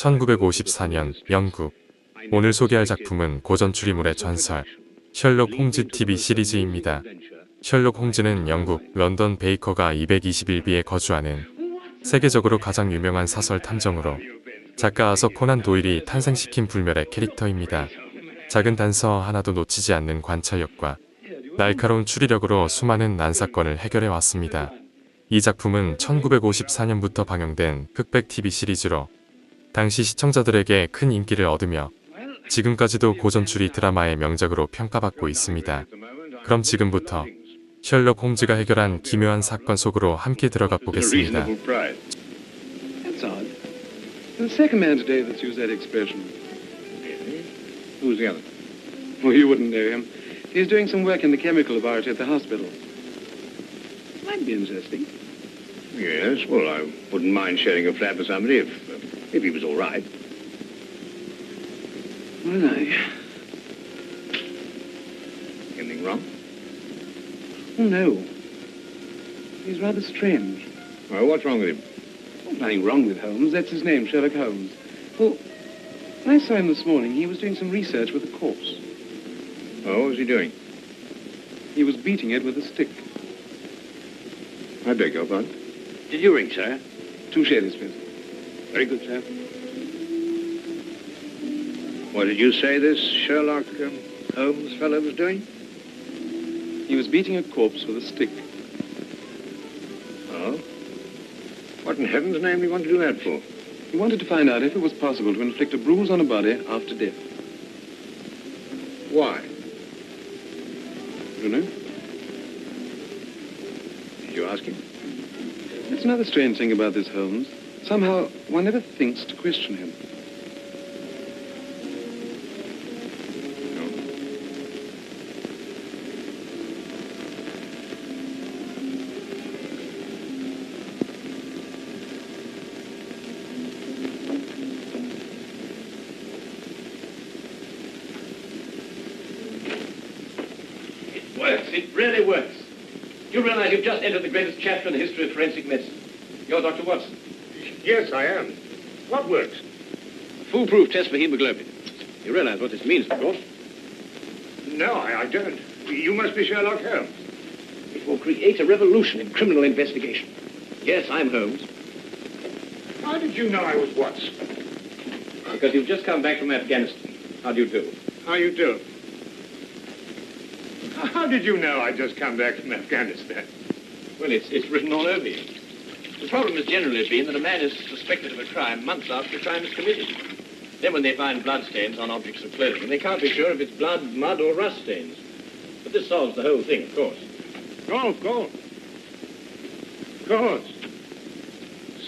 1954년 영국. 오늘 소개할 작품은 고전 추리물의 전설 셜록 홈즈 TV 시리즈입니다. 셜록 홈즈는 영국 런던 베이커가 221비에 거주하는 세계적으로 가장 유명한 사설 탐정으로 작가 아서코난도일이 탄생시킨 불멸의 캐릭터입니다. 작은 단서 하나도 놓치지 않는 관찰력과 날카로운 추리력으로 수많은 난사건을 해결해 왔습니다. 이 작품은 1954년부터 방영된 흑백 TV 시리즈로 당시 시청자들에게 큰 인기를 얻으며 지금까지도 고전 추리 드라마의 명작으로 평가받고 있습니다. 그럼 지금부터 셜록 홈즈가 해결한 기묘한 사건 속으로 함께 들어가 보겠습니다. The second man today that's used that expression. Who's the other? Well, you wouldn't know him. He's doing some work in the chemical laboratory at the hospital. Might be interesting. Yes, well, I wouldn't mind sharing a flat with somebody if he was all right. Well, Anything wrong? Oh, no. He's rather strange. Well, what's wrong with him? Nothing wrong with Holmes. That's his name, Sherlock Holmes. Well, when I saw him this morning, he was doing some research with a corpse. Oh, what was he doing? He was beating it with a stick. I beg your pardon? Did you ring, sir? 2 shillings, please. Very good, sir. What did you say this Sherlock Holmes fellow was doing? He was beating a corpse with a stick. Oh? What in heaven's name do you want to do that for? He wanted to find out if it was possible to inflict a bruise on a body after death. Why? You know? Did you ask him? That's another strange thing about this Holmes. Somehow, one never thinks to question him. It really works. You realize you've just entered the greatest chapter in the history of forensic medicine. You're Dr. Watson. Yes, I am. What works? Foolproof test for hemoglobin. You realize what this means, of course. No, I don't. You must be Sherlock Holmes. It will create a revolution in criminal investigation. Yes, I'm Holmes. How did you know I was Watson? Because you've just come back from Afghanistan. How do you do? How you do? How did you know I'd just come back from Afghanistan? Well, it's written all over you. The problem has generally been that a man is suspected of a crime months after the crime is committed. Then when they find bloodstains on objects of clothing, they can't be sure if it's blood, mud, or rust stains. But this solves the whole thing, of course. Oh, of course. Of course.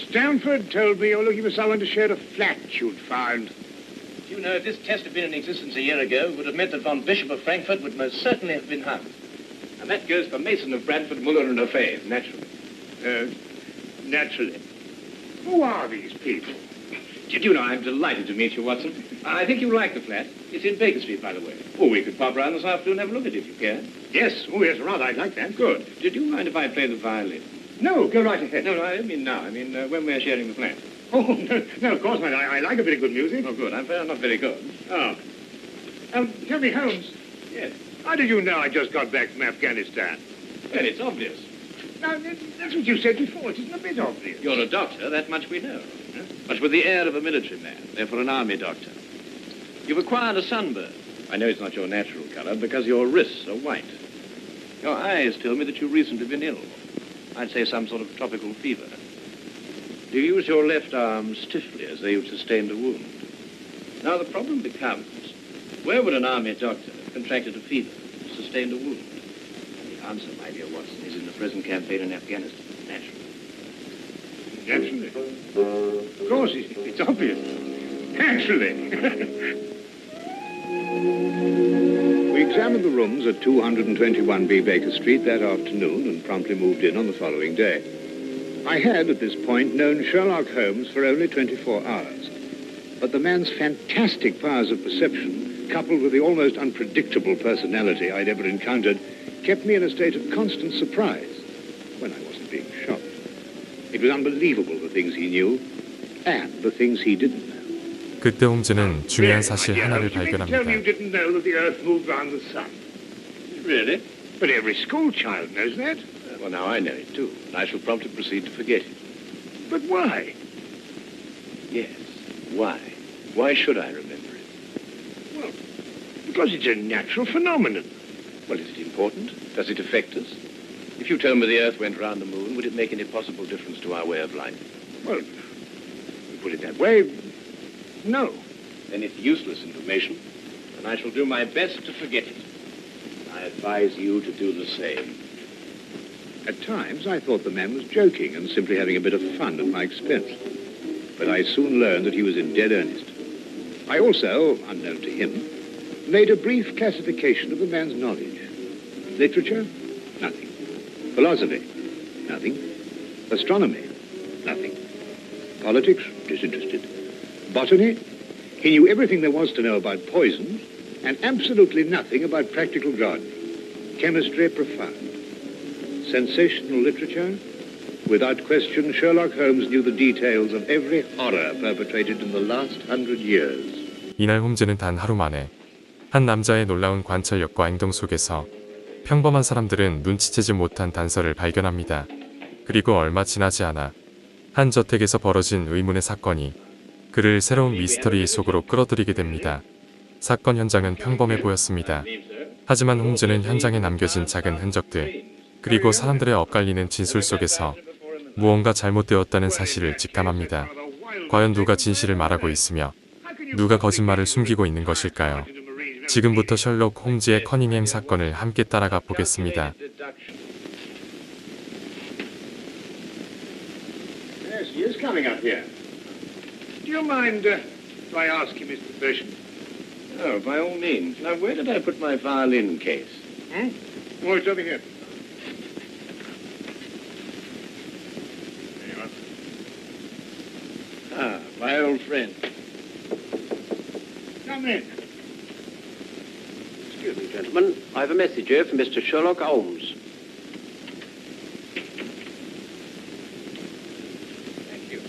Stanford told me you're looking for someone to share a flat you'd found. You know, if this test had been in existence a year ago, it would have meant that von Bishop of Frankfurt would most certainly have been hung. And that goes for Mason of Bradford, Muller and O'Fay, naturally. Naturally. Who are these people? Did you know, I'm delighted to meet you, Watson. I think you'll like the flat. It's in Baker Street, by the way. Oh, we could pop round this afternoon and have a look at it if you care. Yes. Oh, yes, rather. I'd like that. Good. Did you mind if I play the violin? No, go right ahead. No, I don't mean now. I mean when we're sharing the flat. Oh, no, of course not. I like a bit of good music. Oh, good. I'm not very good. Oh. Tell me, Holmes. Yes. How did you know I just got back from Afghanistan? Well, it's obvious. Now, that's what you said before. It isn't a bit obvious. You're a doctor, that much we know. But with the air of a military man, therefore an army doctor. You've acquired a sunburn. I know it's not your natural color because your wrists are white. Your eyes tell me that you've recently been ill. I'd say some sort of tropical fever. You use your left arm stiffly as though you'd sustained a wound. Now the problem becomes, where would an army doctor have contracted a fever, sustained a wound? And the answer, my dear Watson, is in the present campaign in Afghanistan, naturally. Naturally. Of course, it's obvious. Naturally. We examined the rooms at 221B Baker Street that afternoon and promptly moved in on the following day. I had, at this point, known Sherlock Holmes for only 24 hours. But the man's fantastic powers of perception, coupled with the almost unpredictable personality I'd ever encountered, kept me in a state of constant surprise when I wasn't being shocked. It was unbelievable, the things he knew and the things he didn't know. 그때 홈즈는 중요한 사실 하나를 발견합니다. Tell me you didn't know that the Earth moved around the sun. Really? But every school child knows that. Well, now I know it, too. And I shall promptly proceed to forget it. But why? Yes. Why? Why should I remember it? Well, because it's a natural phenomenon. Well, is it important? Does it affect us? If you told me the Earth went round the moon, would it make any possible difference to our way of life? Well, to put it that way, no. Then it's useless information, and I shall do my best to forget it. I advise you to do the same. At times, I thought the man was joking and simply having a bit of fun at my expense. But I soon learned that he was in dead earnest. I also, unknown to him, made a brief classification of the man's knowledge. Literature? Nothing. Philosophy? Nothing. Astronomy? Nothing. Politics? Disinterested. Botany? He knew everything there was to know about poisons and absolutely nothing about practical gardens. Chemistry? Profound. Sensational literature? Without question, Sherlock Holmes knew the details of every horror perpetrated in the last 100 years. 이날 홈즈는 단 하루 만에 한 남자의 놀라운 관찰력과 행동 속에서 평범한 사람들은 눈치채지 못한 단서를 발견합니다. 그리고 얼마 지나지 않아 한 저택에서 벌어진 의문의 사건이 그를 새로운 미스터리 속으로 끌어들이게 됩니다. 사건 현장은 평범해 보였습니다. 하지만 홈즈는 현장에 남겨진 작은 흔적들, 그리고 사람들의 엇갈리는 진술 속에서 무언가 잘못되었다는 사실을 직감합니다. 과연 누가 진실을 말하고 있으며 누가 거짓말을 숨기고 있는 것일까요? 지금부터 셜록 홈즈의 커닝햄 사건을 함께 따라가 보겠습니다. Yes, he is coming up here. Do you mind if I ask you, Mr. Bishop? Oh, by all means. Now, where did I put my violin case? Oh, it's over here. There you are. Ah, my old friend. Come in. Excuse me, gentlemen. I have a message here from Mr. Sherlock Holmes. Thank you.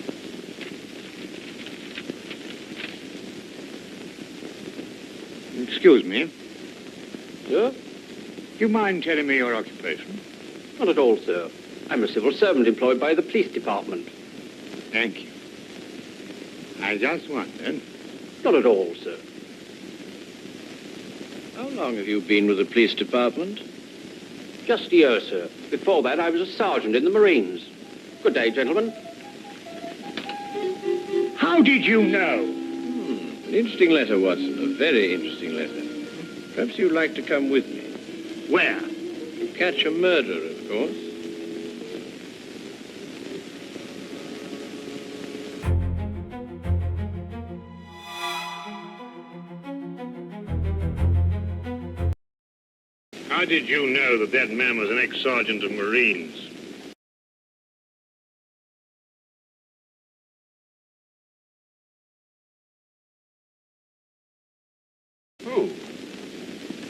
Excuse me. Sir? Do you mind telling me your occupation? Not at all, sir. I'm a civil servant employed by the police department. Thank you. I just wondered. Not at all, sir. How long have you been with the police department? Just a year, sir. Before that, I was a sergeant in the Marines. Good day, gentlemen. How did you know? An interesting letter, Watson. A very interesting letter. Perhaps you'd like to come with me. Where? To catch a murderer, of course. How did you know that that man was an ex-sergeant of Marines? Who?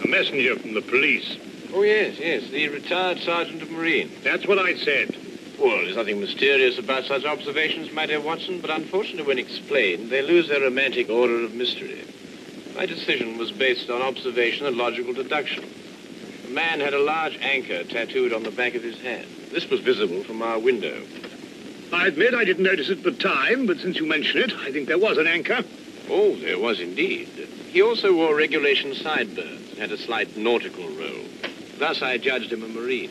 A messenger from the police. Oh, yes, the retired sergeant of Marine. That's what I said. Well, there's nothing mysterious about such observations, my dear Watson, but unfortunately when explained, they lose their romantic order of mystery. My decision was based on observation and logical deduction. The man had a large anchor tattooed on the back of his hand. This was visible from our window. I admit I didn't notice it at the time, but since you mention it, I think there was an anchor. Oh, there was indeed. He also wore regulation sideburns and had a slight nautical roll. Thus I judged him a Marine.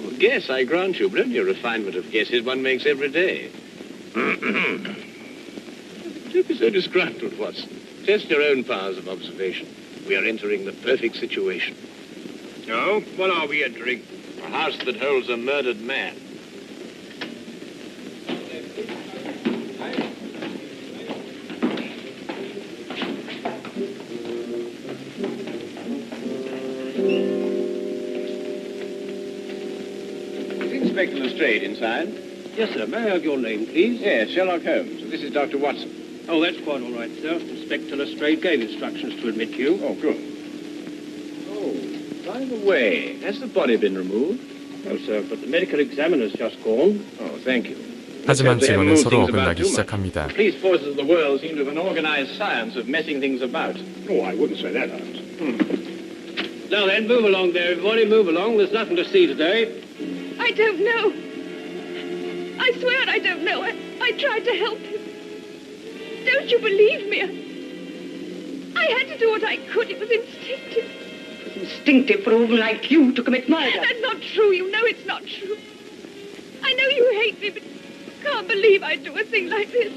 Oh, guess, I grant you, but only a refinement of guesses one makes every day. Don't be so disgruntled, Watson. Test your own powers of observation. We are entering the perfect situation. Oh, what are we entering? A house that holds a murdered man. Is Inspector Lestrade inside? Yes, sir. May I have your name, please? Yes, Sherlock Holmes. This is Dr. Watson. Oh, that's quite all right, sir. Inspector Lestrade gave instructions to admit you. Oh, good. Oh, by the way, has the body been removed? No, sir, but the medical examiner's just gone. Oh, thank you. 하지만 증언은 서로 어긋나기 시작합니다. The police forces of the world seem to have an organized science of messing things about. Oh, I wouldn't say that, Holmes. Now then, move along there, everybody, move along. There's nothing to see today. I don't know. I swear I don't know. I tried to help him. Don't you believe me? I had to do what I could. It was instinctive. It was instinctive for a woman like you to commit murder. That's not true. You know it's not true. I know you hate me, but you can't believe I'd do a thing like this.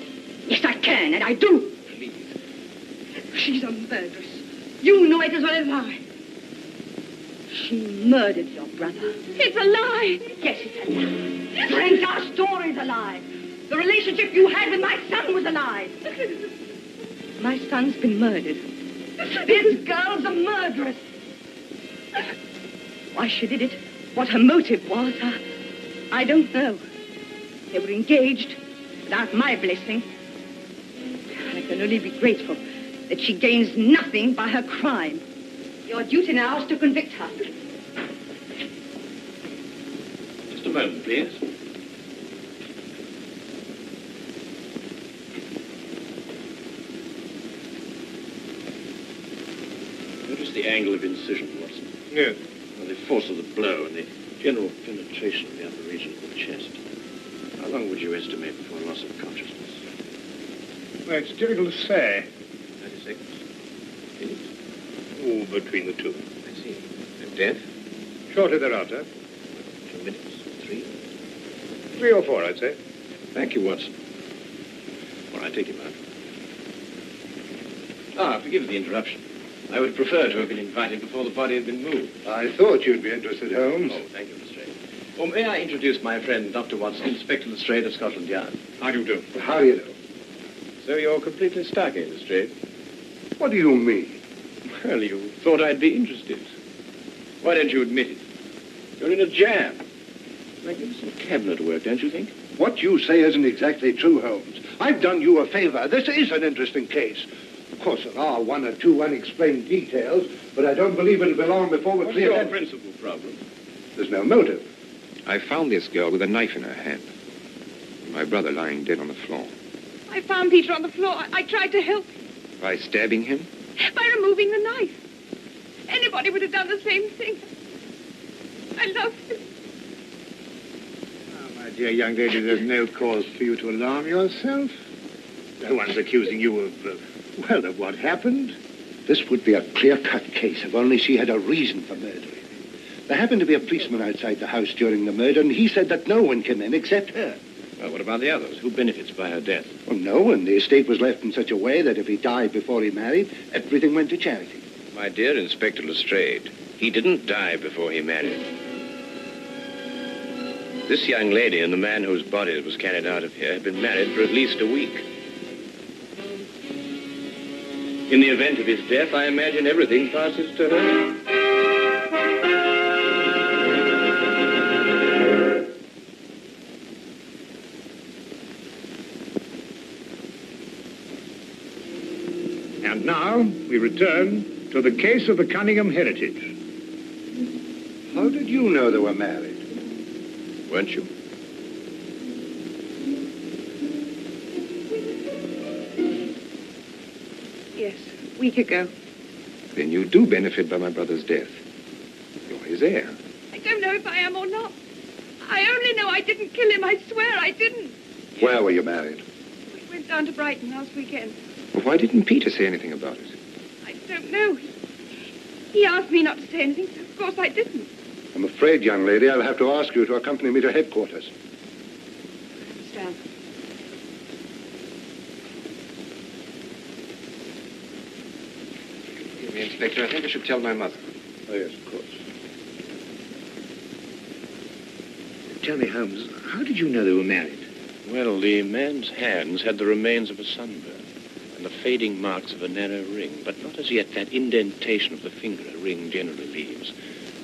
Yes, I can, and I do. Please. She's a murderess. You know it as well as I. She murdered your brother. It's a lie. Yes, it's a lie. Your entire story's a lie. The relationship you had with my son was a lie. My son's been murdered. This girl's a murderess. Why she did it, what her motive was, I don't know. They were engaged without my blessing. I can only be grateful that she gains nothing by her crime. Your duty now is to convict her. Just a moment, please. Notice the angle of incision, Watson. Yes. And the force of the blow and the general penetration of the upper region of the chest. How long would you estimate before loss of consciousness? Well, it's difficult to say. 30 seconds? Minutes? Oh, between the two. I see. And death? Shortly thereafter. 2 minutes? 3? 3 or 4, I'd say. Thank you, Watson. All right, take him out. Forgive the interruption. I would prefer to have been invited before the body had been moved. I thought you'd be interested, Holmes. Oh, thank you, Lestrade. Well, may I introduce my friend, Dr. Watson, Inspector Lestrade of Scotland Yard? How do you do? How do you do? So you're completely stuck, eh, Lestrade? What do you mean? Well, you thought I'd be interested. Why don't you admit it? You're in a jam. Magnificent cabinet work, don't you think? What you say isn't exactly true, Holmes. I've done you a favor. This is an interesting case. Of course, there are 1 or 2 unexplained details, but I don't believe it'll be long before we're What's clear. your principal problem? There's no motive. I found this girl with a knife in her hand. My brother lying dead on the floor. I found Peter on the floor. I tried to help him By stabbing him? by removing the knife. Anybody would have done the same thing. I love him. Oh, my dear young lady, there's no cause for you to alarm yourself. No one's accusing you of what happened. This would be a clear-cut case if only she had a reason for murdering him. There happened to be a policeman outside the house during the murder, and he said that no one came in except her. Well, what about the others? Who benefits by her death? Well, no one. The estate was left in such a way that if he died before he married, everything went to charity. My dear Inspector Lestrade, he didn't die before he married. This young lady and the man whose body was carried out of here had been married for at least a week. In the event of his death, I imagine everything passes to her. And now we return to the case of the Cunningham heritage. How did you know they were married? Weren't you? Yes, a week ago. Then you do benefit by my brother's death. You're his heir. I don't know if I am or not. I only know I didn't kill him. I swear I didn't. Where were you married? We went down to Brighton last weekend. Well, why didn't Peter say anything about it? I don't know. He asked me not to say anything, so of course I didn't. I'm afraid, young lady, I'll have to ask you to accompany me to headquarters. Stand. Excuse me, Inspector. I think I should tell my mother. Oh, yes, of course. Tell me, Holmes, how did you know they were married? Well, the man's hands had the remains of a sunburn and the fading marks of a narrow ring, but not as yet that indentation of the finger a ring generally leaves.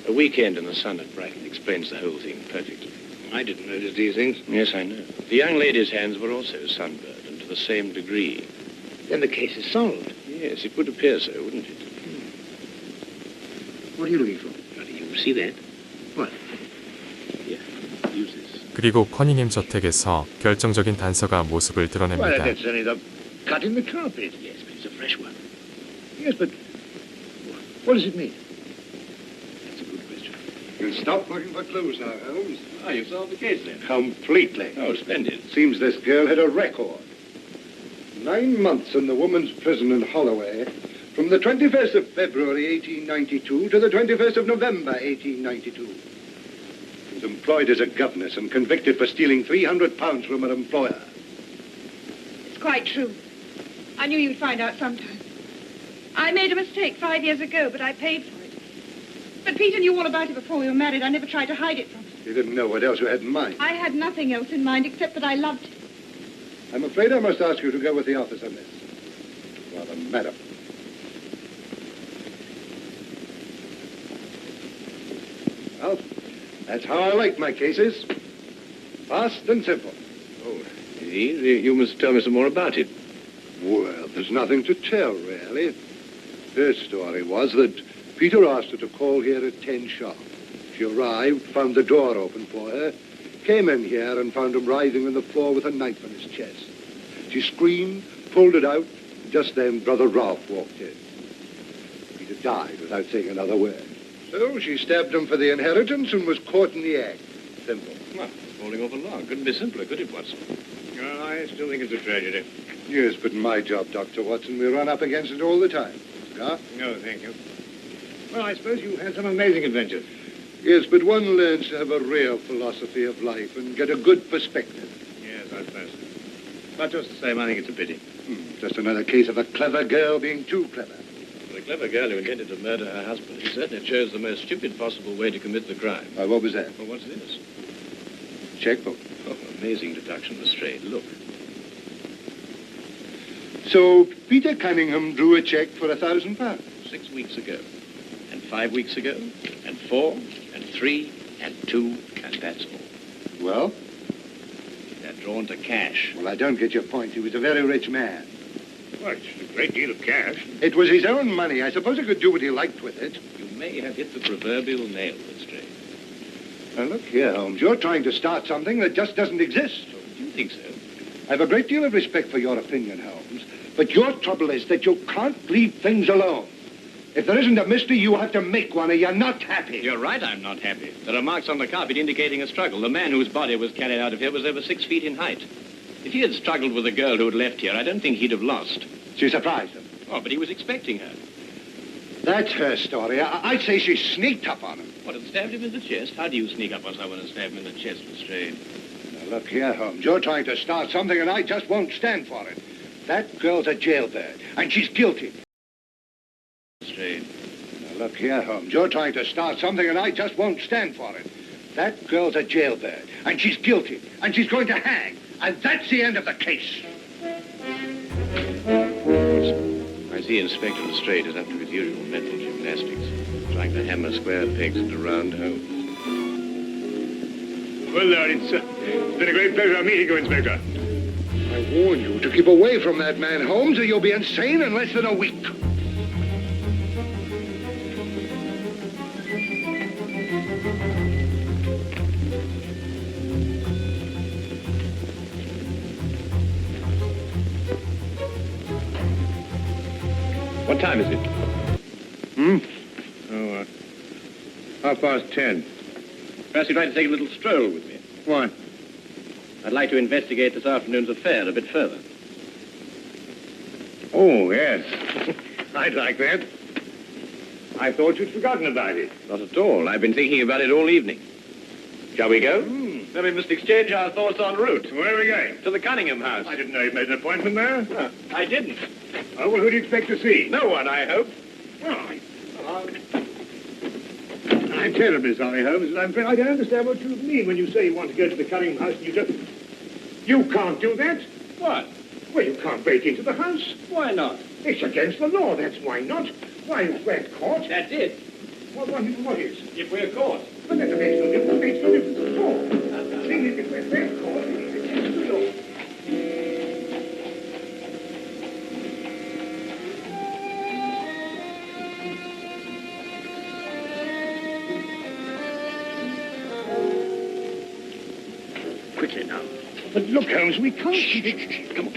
A weekend in the sun at Brighton explains the whole thing perfectly. I didn't notice these things. Yes, I know. The young lady's hands were also sunburned, and to the same degree. Then the case is solved. Yes, it would appear so, wouldn't it? What are you looking for? Now, do you see that? What? Here, use this. 그리고 커닝햄 저택에서 결정적인 단서가 모습을 Well, 드러냅니다. that's only the cut in the carpet. Yes, but it's a fresh one. Yes, but what does it mean? That's a good question. We'll stop looking for clues now, Holmes. Oh, you've solved the case then. Completely. Oh, splendid. Seems this girl had a record. 9 months in the woman's prison in Holloway, from the 21st of February 1892 to the 21st of November 1892. She was employed as a governess and convicted for stealing £300 from her employer. It's quite true. I knew you'd find out sometime. I made a mistake 5 years ago, but I paid for it. But Peter knew all about it before we were married. I never tried to hide it from him. You didn't know what else you had in mind. I had nothing else in mind except that I loved him. I'm afraid I must ask you to go with the office on this. Rather, madam. Well, that's how I like my cases. Fast and simple. Oh, indeed. You must tell me some more about it. Well, there's nothing to tell, really. Her story was that Peter asked her to call here at 10 sharp. She arrived, found the door open for her, came in here and found him writhing on the floor with a knife in his chest. She screamed, pulled it out, and just then Brother Ralph walked in. Peter died without saying another word. So she stabbed him for the inheritance and was caught in the act. Simple. Well, falling off a log. Couldn't be simpler, could it, Watson? Oh, I still think it's a tragedy. Yes, but in my job, Dr. Watson, we run up against it all the time. Huh? No, thank you. Well, I suppose you've had some amazing adventures. Yes, but one learns to have a real philosophy of life and get a good perspective. Yes, I suppose. But just the same, I think it's a pity. Just another case of a clever girl being too clever. For the clever girl who intended to murder her husband, he certainly chose the most stupid possible way to commit the crime. What was that? Well, what's this? Checkbook. Oh, amazing deduction, Lestrade. Look. So Peter Cunningham drew a check for £1,000. 6 weeks ago, and 5 weeks ago, and 4, and 3, and 2, and that's all. Well? They're drawn to cash. Well, I don't get your point. He was a very rich man. Well, it's a great deal of cash. It was his own money. I suppose he could do what he liked with it. You may have hit the proverbial nail, Lestrade. Now, look here, Holmes. You're trying to start something that just doesn't exist. Do you think so? I have a great deal of respect for your opinion, Holmes. But your trouble is that you can't leave things alone. If there isn't a mystery, you have to make one, or you're not happy. You're right, I'm not happy. There are marks on the carpet indicating a struggle. The man whose body was carried out of here was over 6 feet in height. If he had struggled with the girl who had left here, I don't think he'd have lost. She surprised him. Oh, but he was expecting her. That's her story. I'd say she sneaked up on him. What, and stabbed him in the chest? How do you sneak up on someone and stab him in the chest, Lestrade? Now, look here, Holmes. You're trying to start something, and I just won't stand for it. That girl's a jailbird, and she's guilty. Lestrade. Now, look here, Holmes. You're trying to start something, and I just won't stand for it. That girl's a jailbird, and she's guilty, and she's going to hang. And that's the end of the case. I see Inspector Lestrade is up to his usual mental gymnastics, trying to hammer square pegs into round holes. Well, Lord, it's been a great pleasure meeting you, Inspector. I warn you to keep away from that man, Holmes, or you'll be insane in less than a week. What time is it? Oh, 10:30. Perhaps you'd like to take a little stroll with me. Why? I'd like to investigate this afternoon's affair a bit further. Oh, yes. I'd like that. I thought you'd forgotten about it. Not at all. I've been thinking about it all evening. Shall we go? Then we must exchange our thoughts en route. Where are we going? To the Cunningham house. I didn't know you'd made an appointment there. I didn't. Oh, well, who do you expect to see? No one, I hope. Well, I'm terribly sorry, Holmes, and I'm afraid I don't understand what you mean when you say you want to go to the Cunningham house and you don't... You can't do that. What? Well, you can't break into the house. Why not? It's against the law, that's why not. Why, if we're caught... That's it. What is? If we're caught. But that makes no difference. It makes no difference at all. See, if we're caught, it's against the law. quietly now. But look, Holmes, we can't... Shh. Come on.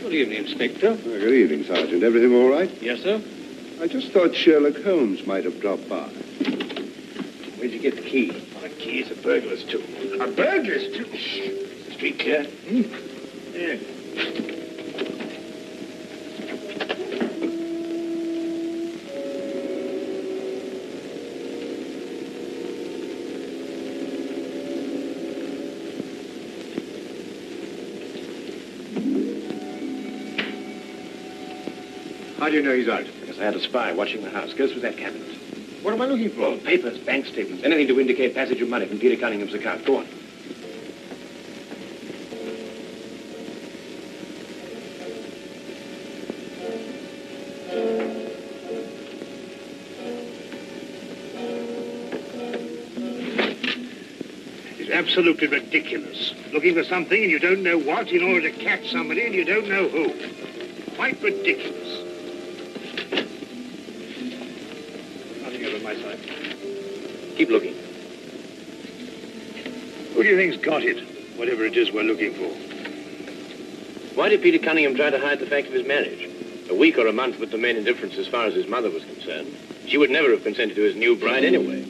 Good evening, Inspector. Good evening, Sergeant. Everything all right? Yes, sir. I just thought Sherlock Holmes might have dropped by. Where'd you get the key? The key's a burglar's too. A burglar's too? Is the street clear? Yeah. How do you know he's out? Because I had a spy watching the house. Go through that cabinet. What am I looking for? Oh, papers, bank statements, anything to indicate passage of money from Peter Cunningham's account. Go on. It's absolutely ridiculous. Looking for something and you don't know what in order to catch somebody and you don't know who. Quite ridiculous. Nothing over my side. Keep looking. Who do you think's got it? Whatever it is we're looking for. Why did Peter Cunningham try to hide the fact of his marriage? A week or a month would remain indifference as far as his mother was concerned. She would never have consented to his new bride anyway.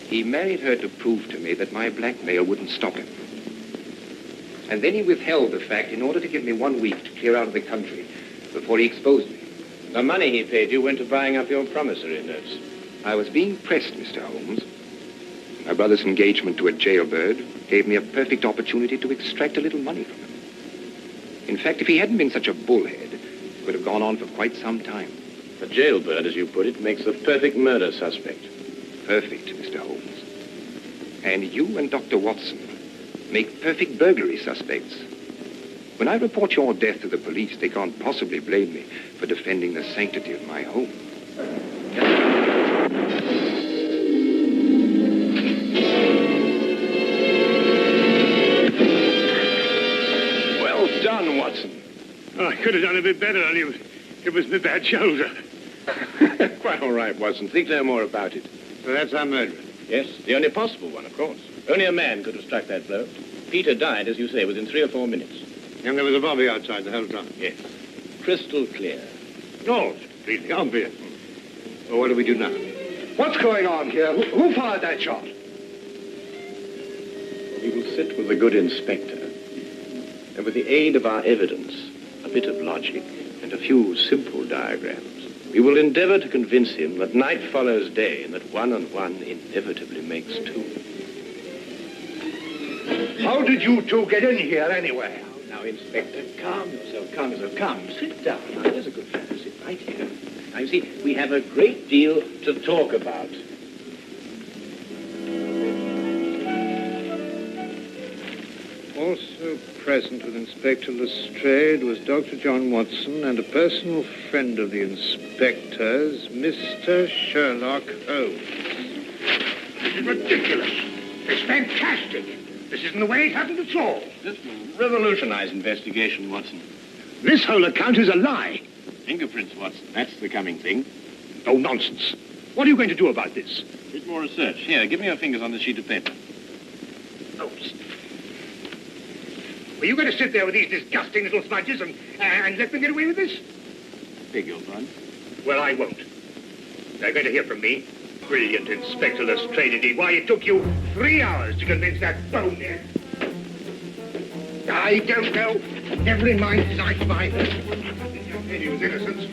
He married her to prove to me that my blackmail wouldn't stop him. And then he withheld the fact in order to give me 1 week to clear out of the country before he exposed me. The money he paid you went to buying up your promissory notes. I was being pressed, Mr. Holmes. My brother's engagement to a jailbird gave me a perfect opportunity to extract a little money from him. In fact, if he hadn't been such a bullhead, it would have gone on for quite some time. A jailbird, as you put it, makes the perfect murder suspect. Perfect, Mr. Holmes. And you and Dr. Watson make perfect burglary suspects. When I report your death to the police, they can't possibly blame me for defending the sanctity of my home. Well done, Watson. Oh, I could have done a bit better, only it was my bad shoulder. Quite all right, Watson. Think no more about it. So that's our murderer. Yes, the only possible one, of course. Only a man could have struck that blow. Peter died, as you say, within 3 or 4 minutes. And there was a bobby outside the whole time. Yes. Crystal clear. No, it's completely obvious. Well, what do we do now? What's going on here? Who fired that shot? We will sit with the good inspector, and with the aid of our evidence, a bit of logic, and a few simple diagrams, we will endeavor to convince him that night follows day and that 1 and 1 inevitably makes 2. How did you two get in here anyway? Now, Inspector, calm yourself, calm yourself. Come, sit down. Now, there's a good fellow. Sit right here. Now, you see, we have a great deal to talk about. Also present with Inspector Lestrade was Dr. John Watson and a personal friend of the inspector's, Mr. Sherlock Holmes. This is ridiculous. It's fantastic. This isn't the way it happened at all. This will revolutionize investigation, Watson. This whole account is a lie. Fingerprints, Watson. That's the coming thing. Oh, nonsense. What are you going to do about this? A bit more research. Here, give me your fingers on this sheet of paper. Oh, were you going to sit there with these disgusting little smudges and let them get away with this? Beg your pardon? Well, I won't. They're going to hear from me. Brilliant Inspector Lestrade, indeed. Why, it took you 3 hours to convince that bonehead. I don't know. Never in mind his I spy. He was innocent.